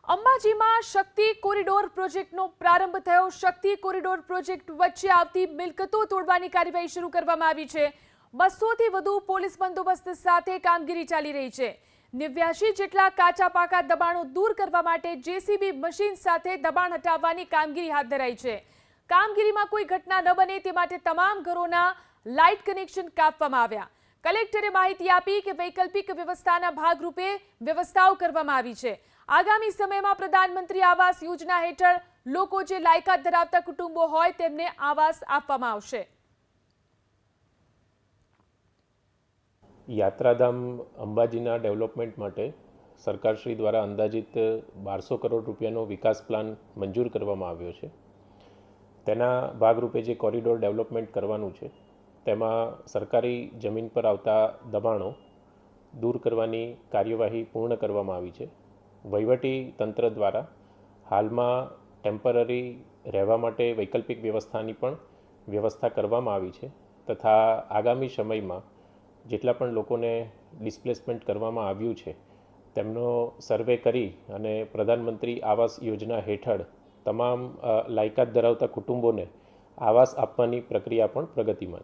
અંબાજીમાં શક્તિ કોરિડોર પ્રોજેક્ટનો પ્રારંભ થયો। શક્તિ કોરિડોર પ્રોજેક્ટ વચ્ચે આવતી મિલકતો તોડવાની કાર્યવાહી શરૂ કરવામાં આવી છે। 200 થી વધુ પોલીસ બંદોબસ્ત સાથે કામગીરી ચાલી રહી છે। 89 જેટલા કાચા પાકા દબાણો દૂર કરવા માટે જેસીબી મશીન સાથે દબાણ હટાવવાની કામગીરી હાથ ધરાઈ છે। કામગીરીમાં કોઈ ઘટના ન બને તે માટે તમામ ઘરોના લાઇટ કનેક્શન કાપવામાં આવ્યા। કલેક્ટરે માહિતી આપી કે વૈકલ્પિક વ્યવસ્થાના ભાગરૂપે વ્યવસ્થાઓ કરવામાં આવી છે। આગામી સમયમાં પ્રધાનમંત્રી આવાસ યોજના હેઠળ લોકો જે લાયકાત ધરાવતા કુટુંબો હોય તેમને આવાસ આપવામાં આવશે। યાત્રાધામ અંબાજીના ડેવલપમેન્ટ માટે સરકારશ્રી દ્વારા અંદાજિત 1200 કરોડ રૂપિયાનો વિકાસ પ્લાન મંજૂર કરવામાં આવ્યો છે। તેના ભાગરૂપે જે કોરિડોર ડેવલપમેન્ટ કરવાનું છે તેમાં સરકારી જમીન પર આવતા દબાણો દૂર કરવાની કાર્યવાહી પૂર્ણ કરવામાં આવી છે। વહીવટી તંત્ર દ્વારા હાલમાં ટેમ્પરરી રહેવા માટે વૈકલ્પિક વ્યવસ્થાની પણ વ્યવસ્થા કરવામાં આવી છે તથા આગામી સમયમાં જેટલા પણ લોકોને ડિસ્પ્લેસમેન્ટ કરવામાં આવ્યું છે તેમનો સર્વે કરી અને પ્રધાનમંત્રી આવાસ યોજના હેઠળ તમામ લાયકાત ધરાવતા કુટુંબોને આવાસ આપવાની પ્રક્રિયા પણ પ્રગતિમાં છે।